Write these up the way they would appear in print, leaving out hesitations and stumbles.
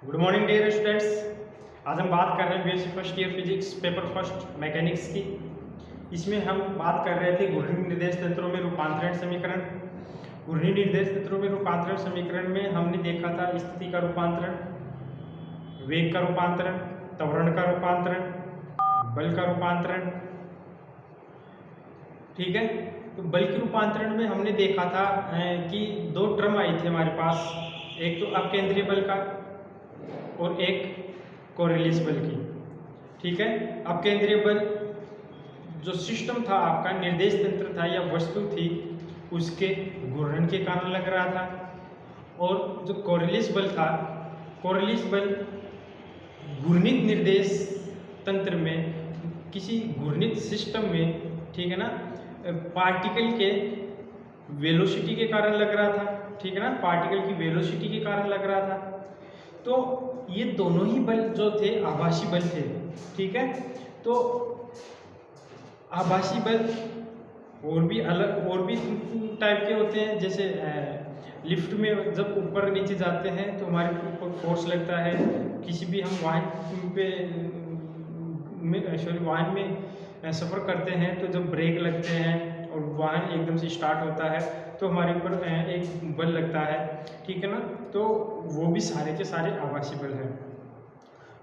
Good morning dear students. आज हम बात कर रहे हैं BSc first year physics paper first mechanics की। इसमें हम बात कर रहे थे घूर्णी निर्देश तंत्रों में रूपांतरण समीकरण। घूर्णी निर्देश तंत्रों में रूपांतरण समीकरण में हमने देखा था स्थिति का रूपांतरण, वेग का रूपांतरण, त्वरण का रूपांतरण, बल का रूपांतरण। ठीक है, तो बल के रूपांतरण में हमने देखा था कि दो टर्म आई थी हमारे पास, एक तो अपकेंद्रीय बल का और एक कोरिलेस बल की। ठीक है, अपकेंद्रीय बल जो सिस्टम था आपका, निर्देश तंत्र था या वस्तु थी, उसके घूर्णन के कारण लग रहा था। और जो कोरिलेस बल था, कोरिलेस बल घूर्णित निर्देश तंत्र में, किसी घूर्णित सिस्टम में, ठीक है ना, पार्टिकल के वेलोसिटी के कारण लग रहा था। ठीक है ना, पार्टिकल की वेलोसिटी के कारण लग रहा था। तो ये दोनों ही बल जो थे आभासी बल थे। ठीक है, तो आभासी बल और भी टाइप के होते हैं। जैसे लिफ्ट में जब ऊपर नीचे जाते हैं तो हमारे ऊपर फोर्स लगता है। किसी भी हम वाहन में सफ़र करते हैं तो जब ब्रेक लगते हैं और वाहन एकदम से स्टार्ट होता है तो हमारे ऊपर एक बल लगता है। ठीक है ना, तो वो भी सारे के सारे आभासी बल हैं।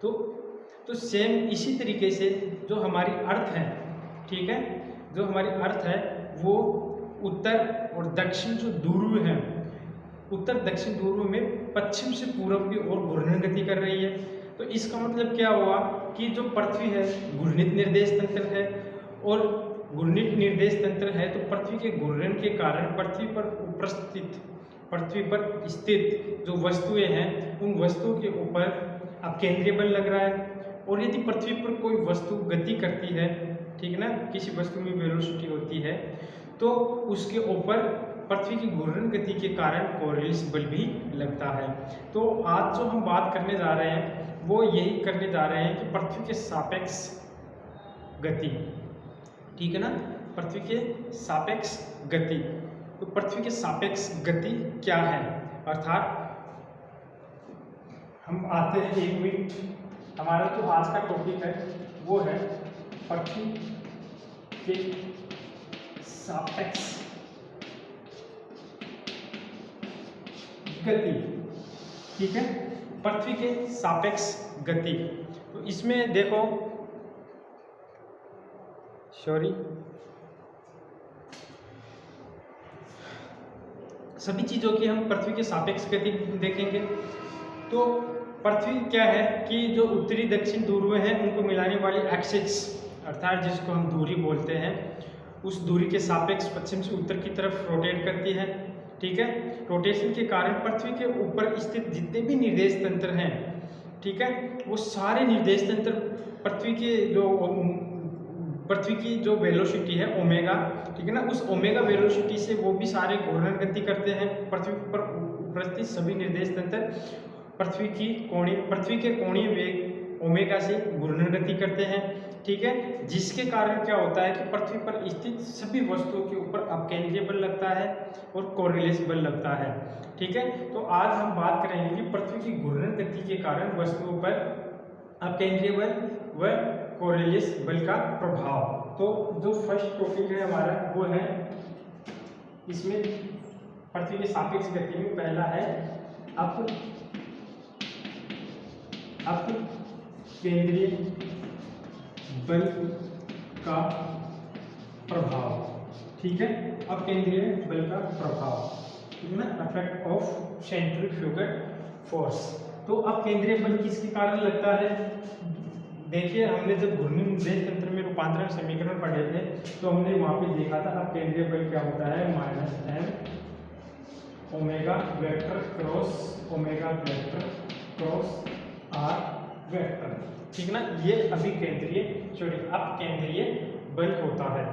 तो सेम इसी तरीके से जो हमारी अर्थ है, ठीक है, जो हमारी अर्थ है वो उत्तर और दक्षिण जो ध्रुव हैं, उत्तर दक्षिण ध्रुव में पश्चिम से पूर्व की ओर घूर्णन गति कर रही है। तो इसका मतलब क्या हुआ कि जो पृथ्वी है घूर्णित निर्देश तंत्र है, और घूर्णित निर्देश तंत्र है तो पृथ्वी के घूर्णन के कारण पृथ्वी पर स्थित जो वस्तुएं हैं उन वस्तुओं के ऊपर अब केंद्रीय बल लग रहा है। और यदि पृथ्वी पर कोई वस्तु गति करती है, ठीक है ना, किसी वस्तु में वेलोसिटी होती है, तो उसके ऊपर पृथ्वी की घूर्णन गति के कारण कोरिलेस बल भी लगता है। तो आज जो हम बात करने जा रहे हैं वो यही करने जा रहे हैं कि पृथ्वी के सापेक्ष गति, ठीक है ना, पृथ्वी के सापेक्ष गति। तो पृथ्वी के सापेक्ष गति क्या है, अर्थात हम आते हैं 1 मिनट। हमारा जो आज का टॉपिक है वो है पृथ्वी के सापेक्ष गति। ठीक है, पृथ्वी के सापेक्ष गति। तो इसमें देखो, सभी चीज़ों की हम पृथ्वी के सापेक्ष गति देखेंगे। तो पृथ्वी क्या है कि जो उत्तरी दक्षिण ध्रुव हैं उनको मिलाने वाली एक्सिस, अर्थात जिसको हम दूरी बोलते हैं, उस दूरी के सापेक्ष पश्चिम से उत्तर की तरफ रोटेट करती है। ठीक है, रोटेशन के कारण पृथ्वी के ऊपर स्थित जितने भी निर्देश तंत्र हैं, ठीक है, वो सारे निर्देश तंत्र पृथ्वी की जो वेलोसिटी है ओमेगा, ठीक है ना, उस ओमेगा वेलोसिटी से वो भी सारे घूर्णन गति करते हैं। पृथ्वी पर उपस्थित सभी निर्देश तंत्र पृथ्वी के कोणीय वेग ओमेगा से घूर्णन गति करते हैं। ठीक है, जिसके कारण क्या होता है कि पृथ्वी पर स्थित सभी वस्तुओं के ऊपर अपकेंद्रीय बल लगता है और कोरिलेस बल लगता है। ठीक है, तो आज हम बात करेंगे कि पृथ्वी की घूर्णन गति के कारण वस्तुओं पर अपकेंद्रीय बल व कोरिलेस बल का प्रभाव। तो जो फर्स्ट टॉपिक है हमारा वो है, इसमें पृथ्वी के सापेक्ष गति में पहला है अपकेंद्रीय बल का प्रभाव। ठीक है, अपकेंद्रीय बल का प्रभाव, ठीक है ना, इफेक्ट ऑफ सेंट्रीफ्यूगल फोर्स। तो अपकेंद्रीय बल किसके कारण लगता है? देखिए, हमने जब घूर्णी निर्देश तंत्र में रूपांतरण समीकरण पढ़े थे तो हमने वहां पे देखा था अपकेंद्रीय बल क्या होता है, -m omega vector cross omega vector cross r vector. ठीक है ना, ये अपकेंद्रीय बल होता है।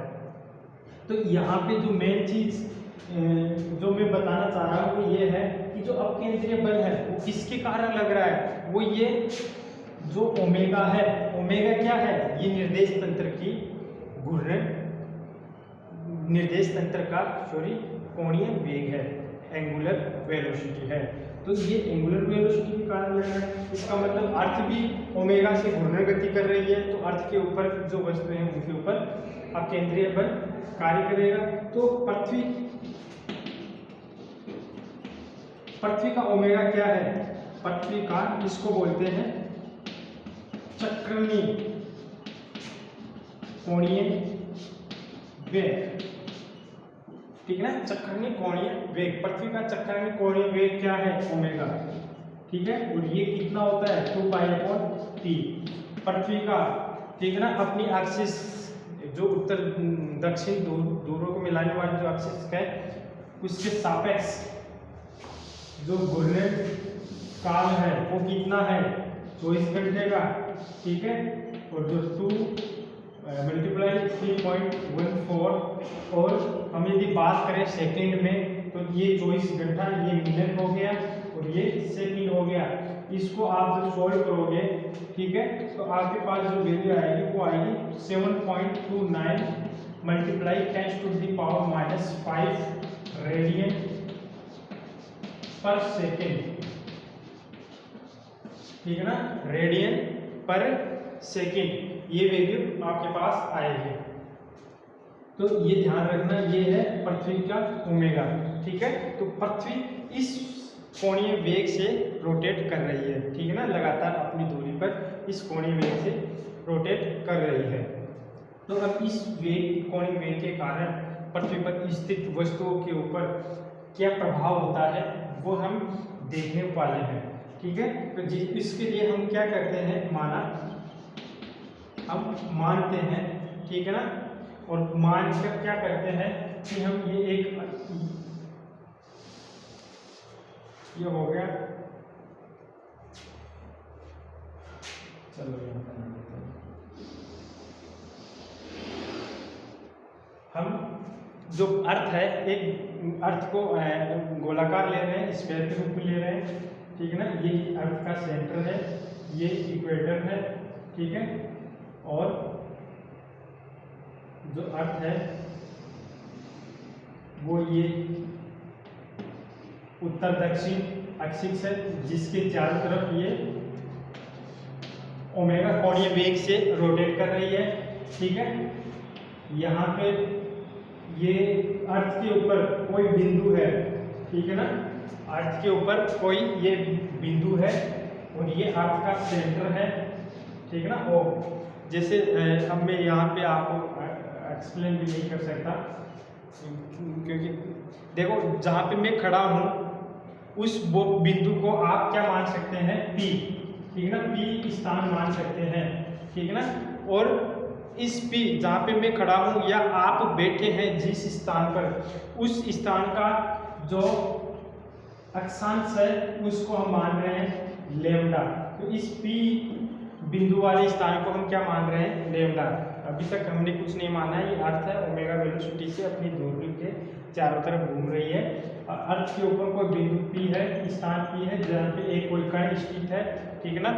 तो यहाँ पे जो मेन चीज जो मैं बताना चाह रहा हूँ वो ये है कि जो अपकेंद्रीय बल है वो किसके कारण लग रहा है, वो ये जो ओमेगा है, ओमेगा क्या है, ये निर्देश तंत्र की घूर्णन निर्देश तंत्र का कोणीय वेग है। एंगुलर वेलोसिटी है। तो ये एंगुलर वेलोसिटी के कारण लग रहा है, इसका मतलब अर्थ भी ओमेगा से घूर्णन गति कर रही है, तो अर्थ के ऊपर जो वस्तुएं हैं उनके ऊपर अकेंद्रीय बल कार्य करेगा। तो पृथ्वी का ओमेगा क्या है? पृथ्वी का, इसको बोलते हैं चक्रणीय कोणीय वेग, ठीक है ना। चक्रणीय कोणीय वेग, पृथ्वी का चक्रणीय कोणीय वेग क्या है? ओमेगा, ठीक है। और ये कितना होता है? 2π/T। पृथ्वी का, ठीक है ना, अपनी एक्सिस जो उत्तर दक्षिण दूरों को मिलाने वाली जो एक्सिस है उसके सापेक्ष जो घूर्णन काल है वो कितना है? 24 घंटे का, ठीक है। और जो 2 × 3.14, और हम यदि बात करें सेकंड में तो ये 24 घंटा, ये मिनट हो गया और ये सेकंड हो गया। इसको आप जब सोल्व करोगे, ठीक है, तो आपके पास जो वैल्यू आएगी वो आएगी 7.29 × 10⁻⁻5 रेडियन पर सेकेंड, ठीक है ना, रेडियन पर सेकेंड, ये वैल्यू आपके पास आएगी। तो ये ध्यान रखना, ये है पृथ्वी का ओमेगा, ठीक है। तो पृथ्वी इस कोणीय वेग से रोटेट कर रही है, ठीक है ना, लगातार अपनी दूरी पर इस कोणीय वेग से रोटेट कर रही है। तो अब इस वेग, कोणीय वेग के कारण पृथ्वी पर स्थित वस्तुओं के ऊपर क्या प्रभाव होता है वो हम देखने वाले हैं, ठीक है। तो इसके लिए हम क्या करते हैं? हम मानते हैं, ठीक है ना, और मान कर क्या करते हैं कि हम ये हो गया, चलो हम जो अर्थ है, एक अर्थ को गोलाकार ले रहे हैं, स्फीयर के रूप में ले रहे हैं, ठीक है ना। ये अर्थ का सेंटर है, ये इक्वेटर है, ठीक है। और जो अर्थ है वो ये उत्तर दक्षिण एक्सिस है, जिसके चारों तरफ ये ओमेगा कोणीय वेग से रोटेट कर रही है, ठीक है। यहाँ पे ये अर्थ के ऊपर कोई बिंदु है, ठीक है ना, अर्थ के ऊपर कोई ये बिंदु है और ये अर्थ का सेंटर है, ठीक है ना। और जैसे अब मैं यहाँ पे आपको एक्सप्लेन भी नहीं कर सकता, क्योंकि देखो जहाँ पे मैं खड़ा हूँ उस बिंदु को आप क्या मान सकते हैं? P, ठीक है ना, P स्थान मान सकते हैं, ठीक है ना। और इस P जहाँ पे मैं खड़ा हूँ या आप बैठे हैं जिस स्थान पर, उस स्थान का जो अक्षांश है उसको हम मान रहे हैं लैम्डा। तो इस P बिंदु वाले स्थान को हम क्या मान रहे हैं? लैम्डा। अभी तक हमने कुछ नहीं माना है, ये अर्थ है ओमेगा वेलोसिटी से अपनी दूरी के चारों तरफ घूम रही है। अर्थ के ऊपर कोई बिंदु P है, स्थान P है, जहाँ पे एक कोई कण स्थित है, ठीक है ना,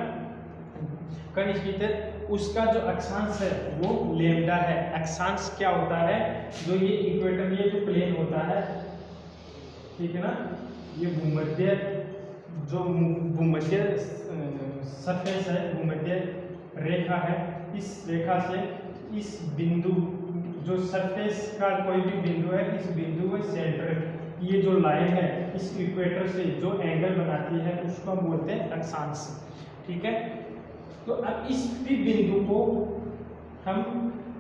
कण स्थित है, उसका जो अक्षांश है वो लैम्डा है। अक्षांश क्या होता है? जो ये इक्वेटर, ये जो प्लेन होता है, ठीक है ना, ये भूमध्य, जो भूमध्य सरफेस है, भूमध्य रेखा है, इस रेखा से इस बिंदु, जो सरफेस का कोई भी बिंदु है, इस बिंदु में सेंटर, ये जो लाइन है इस इक्वेटर से जो एंगल बनाती है उसको हम बोलते हैं अक्षांश, ठीक है। तो अब इस P बिंदु को हम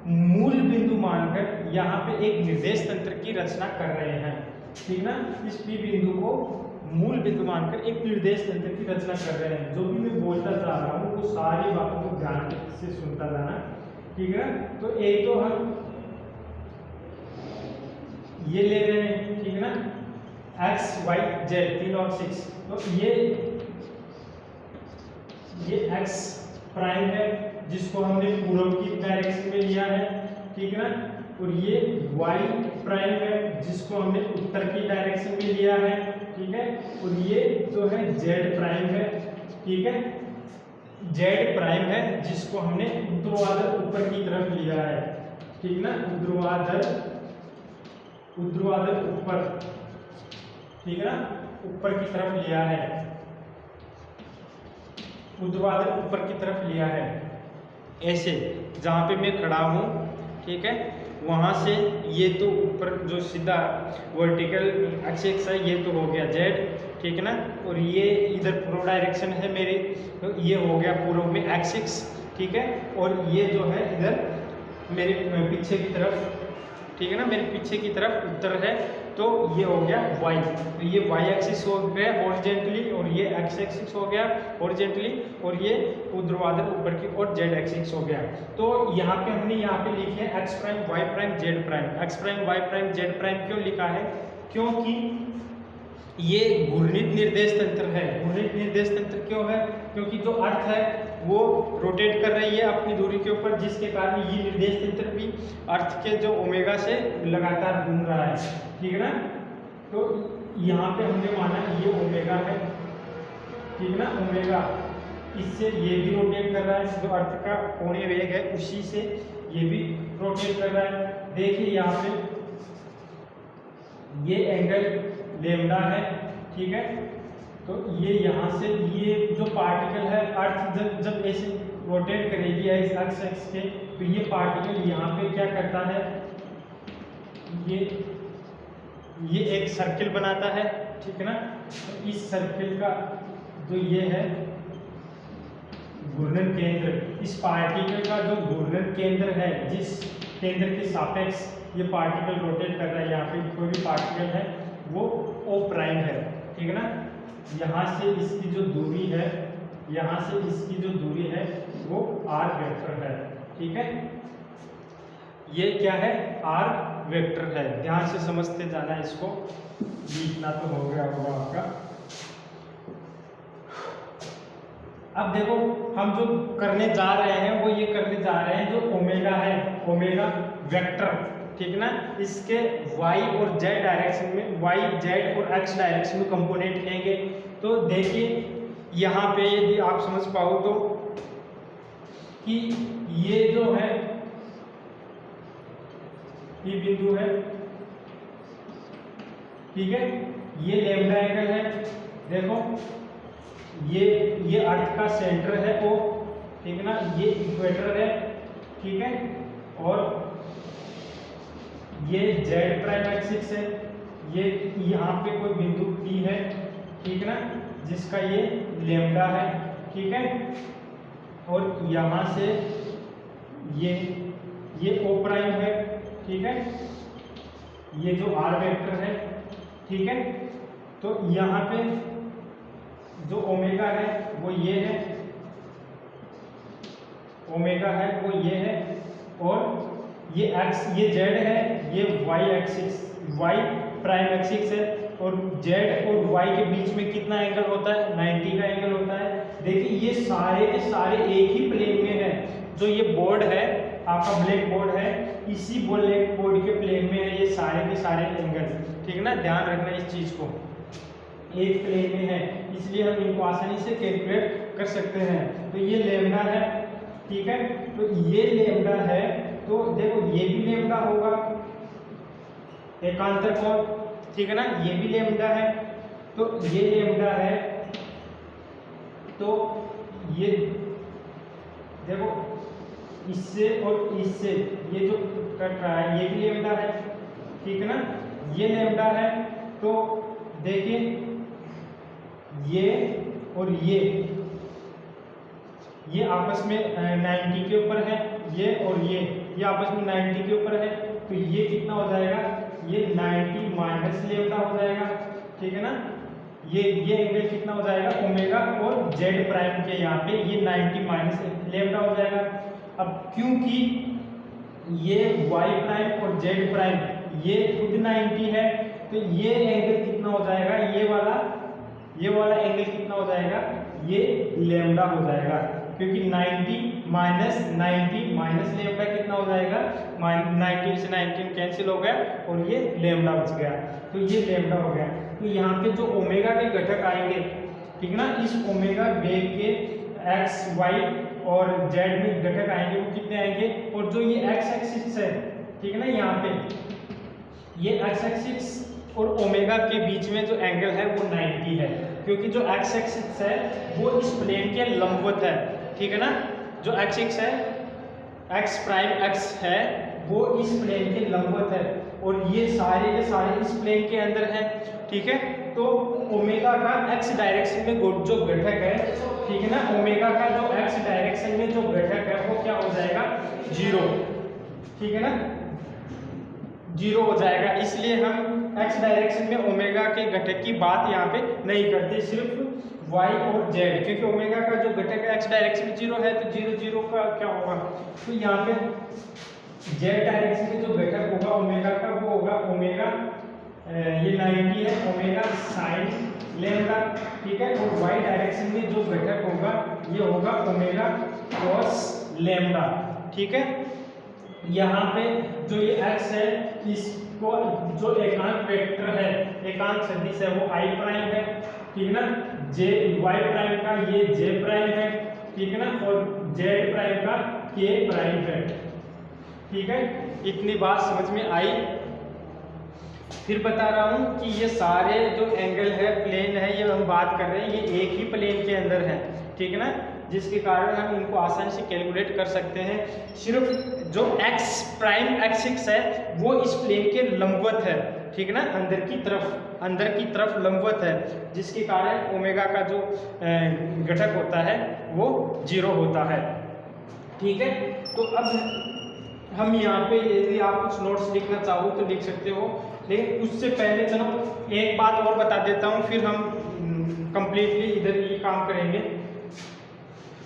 मूल बिंदु मानकर यहाँ पे एक निर्देश तंत्र की रचना कर रहे हैं, ठीक ना। इस P बिंदु को मूल बिंदु मानकर एक निर्देश तंत्र की रचना कर रहे हैं। जो भी मैं बोलता जा रहा हूँ वो सारी बातों को ध्यान से सुनता जाना, ठीक है। तो एक तो हम ये ले रहे हैं, ठीक है ना, x y z 3 और 6। तो ये x प्राइम है जिसको हमने पूर्व की डायरेक्शन में लिया है, ठीक है ना, और ये y प्राइम है जिसको हमने उत्तर की डायरेक्शन में लिया है, ठीक है, और ये जो है z प्राइम है, ठीक है, z प्राइम है जिसको हमने ऊर्ध्वाधर ऊपर की तरफ लिया है, ठीक ना, ऊर्ध्वाधर ऊपर, ठीक है ना, ऊपर की तरफ लिया है, ऊर्ध्वाधर ऊपर की तरफ लिया है, ऐसे जहाँ पे मैं खड़ा हूँ, ठीक है, वहाँ से ये तो ऊपर जो सीधा वर्टिकल एक्सिस है ये तो हो गया जेड, ठीक है ना, और ये इधर पूर्व डायरेक्शन है मेरी, तो ये हो गया पूर्व में एक्सिस, ठीक है, और ये जो है इधर मेरे पीछे की तरफ, ठीक है ना, मेरे पीछे की तरफ उत्तर है, तो ये हो गया वाई, तो ये वाई एक्सिस हो गया हॉरिजॉन्टली, और ये एक्स एक्सिस हो गया हॉरिजॉन्टली, और ये ऊर्ध्वाधर ऊपर की और जेड एक्सिस हो गया। तो यहाँ पे हमने यहाँ पे लिखे हैं X prime Y prime Z prime. X prime Y prime Z prime क्यों लिखा है? क्योंकि ये घूर्णित निर्देश तंत्र है। घूर्णित निर्देश तंत्र क्यों है? क्योंकि जो अर्थ है वो रोटेट कर रही है अपनी दूरी के ऊपर, जिसके कारण ये निर्देश तंत्र भी अर्थ के जो ओमेगा से लगातार घूम रहा है, ठीक है ना। तो यहाँ पे हमने माना ये ओमेगा है, ठीक है ना, ओमेगा, इससे ये भी रोटेट कर रहा है, जो अर्थ का कोणीय वेग है उसी से ये भी रोटेट कर रहा है। देखिए यहाँ पे ये एंगल लेमडा है, ठीक है, तो ये यहाँ से ये जो पार्टिकल है अर्थ जब जब ऐसे रोटेट करेगी इस एक्स के, तो ये पार्टिकल यहाँ पे क्या करता है, ये एक सर्किल बनाता है, ठीक है ना। तो इस सर्किल का जो ये है घूर्णन केंद्र, इस पार्टिकल का जो घूर्णन केंद्र है, जिस केंद्र के सापेक्ष ये पार्टिकल रोटेट कर रहा है, यहाँ पे कोई भी पार्टिकल है वो ओ प्राइम है, ठीक है ना। यहाँ से इसकी जो दूरी है, यहाँ से इसकी जो दूरी है वो आर वेक्टर है, ठीक है। ये क्या है? आर वेक्टर है। ध्यान से समझते जाना इसको, लिखना तो हो गया होगा आपका। अब देखो हम जो करने जा रहे हैं वो ये करने जा रहे हैं जो ओमेगा है, ओमेगा वेक्टर, ठीक ना, इसके y और z डायरेक्शन में, y z और x डायरेक्शन में कंपोनेंट लेंगे। तो देखिए यहाँ पे यदि आप समझ पाओ तो कि ये जो है ये बिंदु है, ठीक है, ये लैम्डा एंगल है, देखो ये अर्थ का सेंटर है ओ, ठीक है ना, ये इक्वेटर है, ठीक है, और ये जेड प्राइम एक्सिस है, ये यहाँ पे कोई बिंदु P है, ठीक है ना, जिसका ये लैम्डा है, ठीक है, और यहाँ से ये O प्राइम है, ठीक है, ये जो R वेक्टर है, ठीक है। तो यहाँ पे जो ओमेगा है वो ये है, ओमेगा है वो ये है, और ये x, ये z है, ये y axis, y prime axis है, और z और y के बीच में कितना एंगल होता है? 90 का एंगल होता है। देखिए ये सारे के सारे एक ही प्लेन में है। जो ये बोर्ड है आपका, ब्लैक बोर्ड है, इसी ब्लैक बोर्ड के प्लेन में है ये सारे के सारे एंगल, ठीक है ना। ध्यान रखना इस चीज को, एक प्लेन में है, इसलिए हम इनको आसानी से कैलकुलेट कर सकते हैं। तो ये लैम्डा है, ठीक है, तो ये लैम्डा है, तो देखो ये भी लैम्डा होगा, एकांतर कोण, ठीक है ना, ये भी लैम्डा है, तो ये लैम्डा है, तो ये देखो इससे और इससे ये जो कट रहा है ये भी लैम्डा है, ठीक है ना, ये लैम्डा है। तो देखिए ये और ये आपस में 90 के ऊपर है, ये और ये आपस में 90 के ऊपर है, तो ये कितना हो जाएगा? ये 90 माइनस लैम्डा हो जाएगा, ठीक है ना। ये एंगल कितना हो जाएगा? ओमेगा और जेड प्राइम के यहाँ पे ये 90 माइनस लैम्डा हो जाएगा। अब क्योंकि ये y प्राइम और z प्राइम ये खुद 90 है, तो ये एंगल कितना हो जाएगा? ये वाला एंगल कितना हो जाएगा? ये लैम्डा हो जाएगा, क्योंकि 90 माइनस लैम्डा कितना हो जाएगा? 90 से 19 कैंसिल हो गया और ये लैम्डा बच गया, तो ये लैम्डा हो गया। तो यहाँ पे जो ओमेगा के घटक आएंगे, ठीक ना, इस ओमेगा वेग के x, y और z में घटक आएंगे, वो कितने आएंगे? और जो ये x एक्सिस है, ठीक है ना, यहाँ पे ये x एक्सिस, और ओमेगा के बीच में जो एंगल है वो 90 है, क्योंकि जो एक्स एक्सिस है वो इस प्लेन के लंबवत है, ठीक है ना। जो एक्स एक्स है, एक्स प्राइम एक्स है, वो इस प्लेन के लंबवत है और ये सारे के सारे इस प्लेन के अंदर है, ठीक है। तो ओमेगा का एक्स डायरेक्शन में जो घटक है, ठीक है ना, ओमेगा का जो एक्स डायरेक्शन में जो घटक है वो क्या हो जाएगा, 0, ठीक है ना, 0 हो जाएगा। इसलिए हम एक्स डायरेक्शन में ओमेगा के घटक की बात यहाँ पे नहीं करते, सिर्फ वाई और जेड, क्योंकि ओमेगा का जो घटक है एक्स डायरेक्शन में 0 है, तो 0 0 का क्या होगा, तो यहाँ पे जेड डायरेक्शन में जो घटक होगा ओमेगा का वो होगा ओमेगा, ये 90 है, ओमेगा साइन लेम्डा, ठीक है। और वाई डायरेक्शन में जो घटक होगा ये होगा ओमेगा कॉस लेम्डा, ठीक है। यहाँ पे जो ये x है इसको जो एकांक वेक्टर है, एकांक सदिश है वो i प्राइम है, ठीक है ना, j y प्राइम का ये j प्राइम है, ठीक है ना, और z प्राइम का k प्राइम है, ठीक है। इतनी बात समझ में आई। फिर बता रहा हूँ कि ये सारे जो एंगल है, प्लेन है, ये हम बात कर रहे हैं ये एक ही प्लेन के अंदर है, ठीक है ना, जिसके कारण हम इनको आसानी से कैलकुलेट कर सकते हैं। सिर्फ जो x प्राइम एक्सिस है वो इस प्लेन के लंबवत है, ठीक है ना, अंदर की तरफ लंबवत है, जिसके कारण ओमेगा का जो घटक होता है वो 0 होता है, ठीक है। तो अब हम यहाँ पे यदि आप कुछ नोट्स लिखना चाहो तो लिख सकते हो, लेकिन उससे पहले चलो एक बात और बता देता हूँ, फिर हम कंप्लीटली इधर ये काम करेंगे।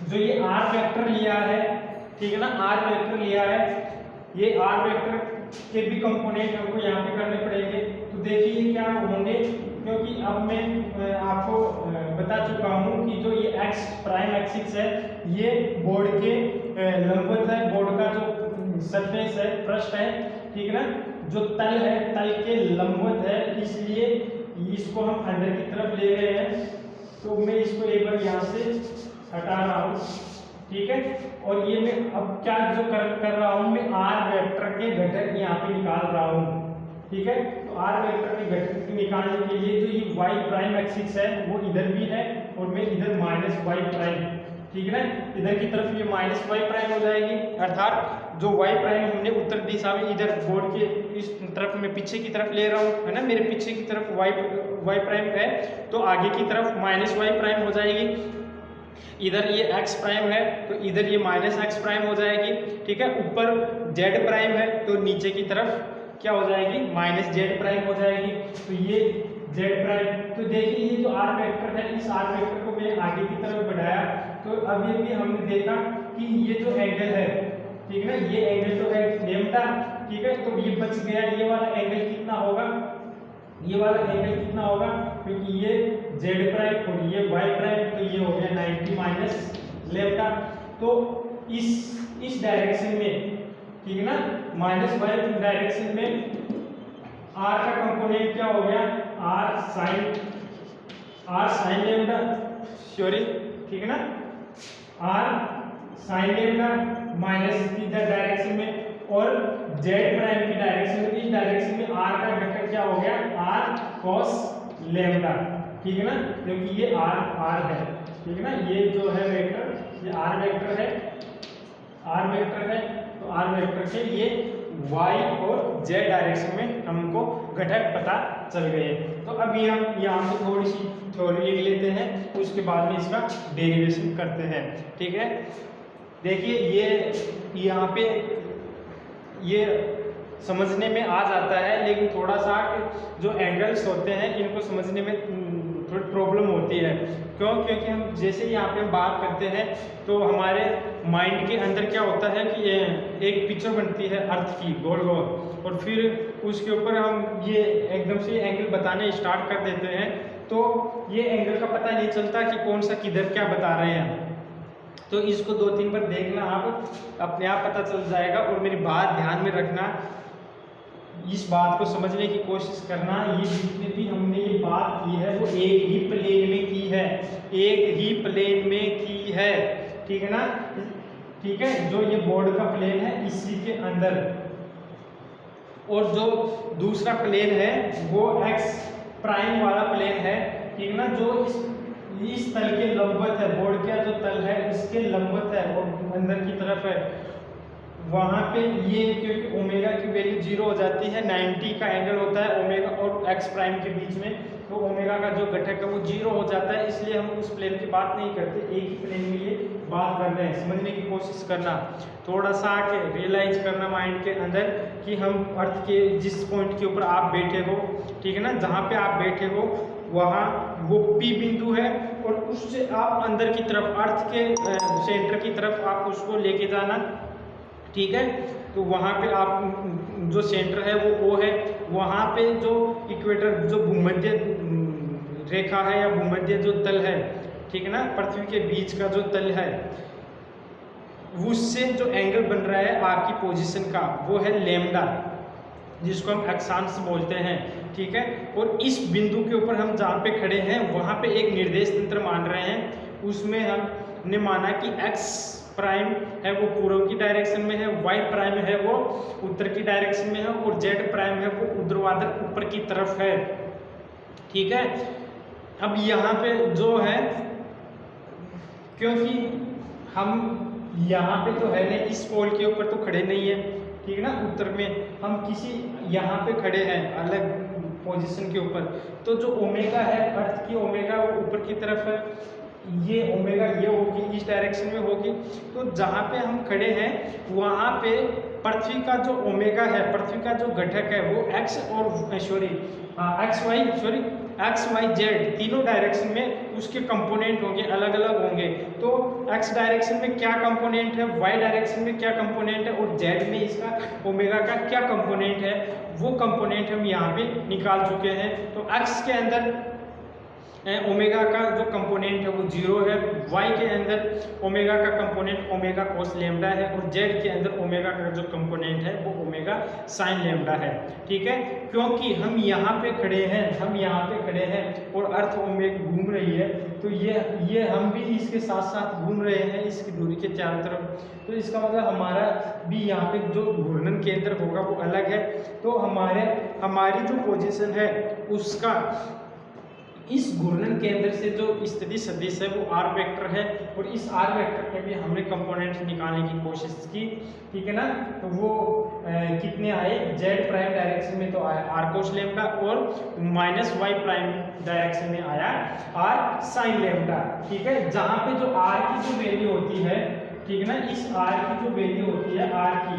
जो ये आर वेक्टर लिया है, ठीक है ना, आर वेक्टर लिया है, ये आर वेक्टर के भी कंपोनेंट हमको यहाँ पे करने पड़ेंगे। तो देखिए क्या होंगे, क्योंकि अब मैं आपको बता चुका हूँ कि जो ये एक्स प्राइम एक्सिस है ये बोर्ड के लंबवत है, बोर्ड का जो सरफेस है, पृष्ठ है, ठीक है ना, जो तल है तल के लंबवत है, इसलिए इसको हम अंदर की तरफ ले रहे हैं। तो मैं इसको एक बार यहाँ से हटा रहा हूँ, ठीक है। और ये मैं अब क्या जो कर रहा हूँ, मैं आर वेक्टर के घटक यहाँ पे निकाल रहा हूँ, ठीक है। तो आर वेक्टर के घटक निकालने के लिए जो ये वाई प्राइम एक्सिस है वो इधर भी है और मैं इधर माइनस वाई प्राइम, ठीक है ना, इधर की तरफ ये माइनस वाई प्राइम हो जाएगी, अर्थात जो वाई प्राइम हमने उत्तर दिशा में इधर बोर्ड के इस तरफ में पीछे की तरफ ले रहा हूँ, है ना, मेरे पीछे की तरफ वाई प्राइम है, तो आगे की तरफ माइनस वाई प्राइम हो जाएगी। इधर ये x प्राइम है तो इधर ये माइनस एक्स प्राइम हो जाएगी, ठीक है। ऊपर z प्राइम है तो नीचे की तरफ क्या हो जाएगी, माइनस z प्राइम हो जाएगी, तो ये z प्राइम। तो देखिए ये जो r वेक्टर है, इस r वेक्टर को मैंने आगे की तरफ बढ़ाया, तो अब ये भी हमने देखा कि ये जो एंगल है, ठीक है ना, ये एंगल तो है लेम्डा, ठीक है, तो ये बच गया, ये वाला एंगल कितना होगा, ये वाला एंगल कितना होगा, क्योंकि ये z प्राइम और ये y प्राइम, तो ये हो गया 90 माइनस लेम्डा। तो इस डायरेक्शन में, ठीक है ना, माइनस y डायरेक्शन में r का कंपोनेंट क्या हो गया, r साइन लेम्डा, सॉरी, ठीक है ना, r साइन लेम्डा माइनस इधर डायरेक्शन में और z प्राइम की डायरेक्शन में, इस डायरेक्शन में r का घटक क्या हो गया, r cos लेम्डा, ठीक है ना, क्योंकि ये r है, ठीक है ना, ये जो है वेक्टर ये r वेक्टर है, तो r वेक्टर के ये y और z डायरेक्शन में हमको घटक पता चल गए। तो अभी हम यहाँ पे थोड़ी सी थ्योरी लिख लेते हैं, उसके बाद में इसका डेरिवेशन करते हैं, ठीक है। देखिए ये यहाँ पे ये समझने में आ जाता है, लेकिन थोड़ा सा जो एंगल्स होते हैं इनको समझने में थोड़ी प्रॉब्लम होती है। क्यों? क्योंकि हम जैसे यहाँ पे बात करते हैं तो हमारे माइंड के अंदर क्या होता है कि एक पिक्चर बनती है अर्थ की गोल गोल, और फिर उसके ऊपर हम ये एकदम से एंगल बताने स्टार्ट कर देते हैं, तो ये एंगल का पता नहीं चलता कि कौन सा किधर क्या बता रहे हैं। तो इसको 2-3 बार देखना, आप अपने आप पता चल जाएगा। और मेरी बात ध्यान में रखना, इस बात को समझने की कोशिश करना, ये जितने भी हमने ये बात की है वो एक ही प्लेन में की है, एक ही प्लेन में की है, ठीक है ना, ठीक है। जो ये बोर्ड का प्लेन है इसी के अंदर, और जो दूसरा प्लेन है वो एक्स प्राइम वाला प्लेन है, ठीक है ना, जो इस तल के लंबवत है, बोर्ड का जो तल है इसके लंबवत है और अंदर की तरफ है। वहाँ पे ये क्योंकि ओमेगा की वैल्यू 0 हो जाती है, 90 का एंगल होता है ओमेगा और एक्स प्राइम के बीच में, तो ओमेगा का जो घटक है वो 0 हो जाता है, इसलिए हम उस प्लेन की बात नहीं करते, एक ही प्लेन में ये बात कर रहे हैं। समझने की कोशिश करना, थोड़ा सा आके रियलाइज करना माइंड के अंदर कि हम अर्थ के जिस पॉइंट के ऊपर आप बैठे हो, ठीक है ना, जहाँ पे आप बैठे हो वहाँ वो P बिंदु है और उससे आप अंदर की तरफ अर्थ के सेंटर की तरफ आप उसको लेके जाना, ठीक है। तो वहाँ पे आप जो सेंटर है वो O है, वहाँ पे जो इक्वेटर जो भूमध्य रेखा है या भूमध्य जो तल है, ठीक है ना, पृथ्वी के बीच का जो तल है, उससे जो एंगल बन रहा है आपकी पोजीशन का वो है लैम्डा, जिसको हम अक्षांश बोलते हैं, ठीक है। और इस बिंदु के ऊपर हम जहाँ पे खड़े हैं वहाँ पे एक निर्देश तंत्र मान रहे हैं, उसमें हमने माना कि एक्स प्राइम है वो पूर्व की डायरेक्शन में है, वाई प्राइम है वो उत्तर की डायरेक्शन में है और जेड प्राइम है वो ऊर्ध्वाधर ऊपर की तरफ है, ठीक है। अब यहाँ पे जो है, क्योंकि हम यहाँ पे तो है नहीं, इस पोल के ऊपर तो खड़े नहीं है, ठीक है ना, उत्तर में हम किसी यहाँ पे खड़े हैं अलग पोजीशन के ऊपर, तो जो ओमेगा है अर्थ की ओमेगा वो ऊपर की तरफ है, ये ओमेगा ये होगी इस डायरेक्शन में होगी, तो जहाँ पे हम खड़े हैं वहाँ पे पृथ्वी का जो ओमेगा है, पृथ्वी का जो घटक है वो एक्स वाई जेड तीनों डायरेक्शन में उसके कंपोनेंट होंगे, अलग अलग होंगे। तो एक्स डायरेक्शन में क्या कंपोनेंट है, वाई डायरेक्शन में क्या कंपोनेंट है और जेड में इसका ओमेगा का क्या कंपोनेंट है, वो कंपोनेंट हम यहाँ पे निकाल चुके हैं। तो एक्स के अंदर ओमेगा का जो कंपोनेंट है वो 0 है, वाई के अंदर ओमेगा का कंपोनेंट ओमेगा कोस लेम्डा है और जेड के अंदर ओमेगा का जो कंपोनेंट है वो ओमेगा साइन लेम्डा है, ठीक है। क्योंकि हम यहाँ पे खड़े हैं और अर्थ ओमेगा घूम रही है, तो ये हम भी इसके साथ साथ घूम रहे हैं इसकी दूरी के चारों तरफ, तो इसका मतलब हमारा भी यहाँ पे जो घूर्णन केंद्र होगा वो अलग है। तो हमारी जो पोजीशन है उसका इस घूर्णन केंद्र से जो स्थिति सदिश है वो आर वेक्टर है और इस आर वेक्टर के भी हमने कंपोनेंट निकालने की कोशिश की, ठीक है ना। तो वो कितने आए, जेड प्राइम डायरेक्शन में तो आया आर कोस लेम्डा और माइनस वाई प्राइम डायरेक्शन में आया आर साइन लेम्डा, ठीक है। जहाँ पे जो आर की जो वैल्यू होती है, ठीक है ना, इस आर की जो वैल्यू होती है आर की,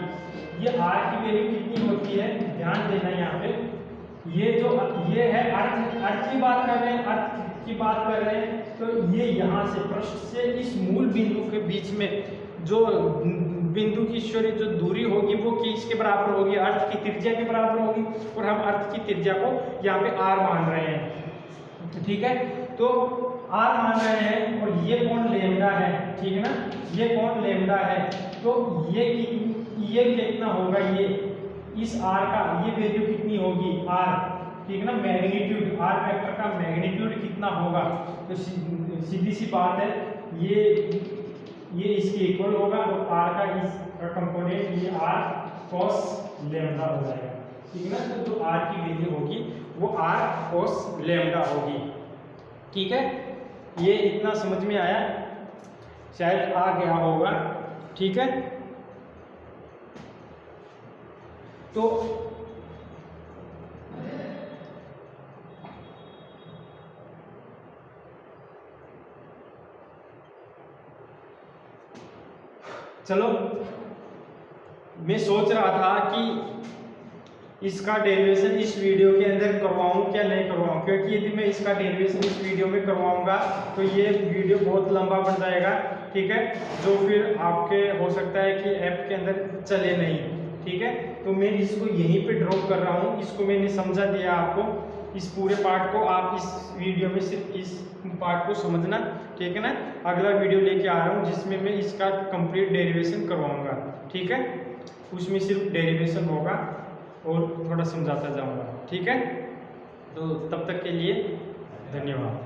ये आर की वैल्यू कितनी होती है, ध्यान देना यहाँ पे, ये है अर्थ की बात कर रहे हैं, तो ये यहाँ से पृष्ठ से इस मूल बिंदु के बीच में जो बिंदु की जो दूरी होगी वो किसके बराबर होगी, अर्थ की त्रिज्या के बराबर होगी, और हम अर्थ की त्रिज्या को यहाँ पे आर मान रहे हैं, ठीक है। तो आर मान रहे हैं और ये कोण लेम्डा है, ठीक है ना, ये कोण लेम्डा है, तो ये कितना होगा, ये इस आर का ये वैल्यू कितनी होगी आर, ठीक है ना, मैग्नीट्यूड आर वेक्टर का मैग्नीट्यूड कितना होगा, तो सीधी सी बात है ये इसके इक्वल होगा और आर का इसका कंपोनेंट ये आर कॉस लेम्डा हो जाएगा, ठीक है ना। तो जो आर की वैल्यू होगी वो आर कॉस लेम्डा होगी, ठीक है। ये इतना समझ में आया, शायद आ गया होगा, ठीक है। तो चलो, मैं सोच रहा था कि इसका डेरिवेशन इस वीडियो के अंदर करवाऊं क्या नहीं करवाऊं, क्योंकि यदि मैं इसका डेरिवेशन इस वीडियो में करवाऊंगा तो ये वीडियो बहुत लंबा बन जाएगा, ठीक है, जो फिर आपके हो सकता है कि ऐप के अंदर चले नहीं, ठीक है। तो मैं इसको यहीं पे ड्रॉप कर रहा हूँ, इसको मैंने समझा दिया आपको, इस पूरे पार्ट को आप इस वीडियो में सिर्फ इस पार्ट को समझना, ठीक है ना। अगला वीडियो लेके आ रहा हूँ जिसमें मैं इसका कंप्लीट डेरिवेशन करवाऊंगा, ठीक है, उसमें सिर्फ डेरिवेशन होगा और थोड़ा समझाता जाऊंगा, ठीक है। तो तब तक के लिए धन्यवाद।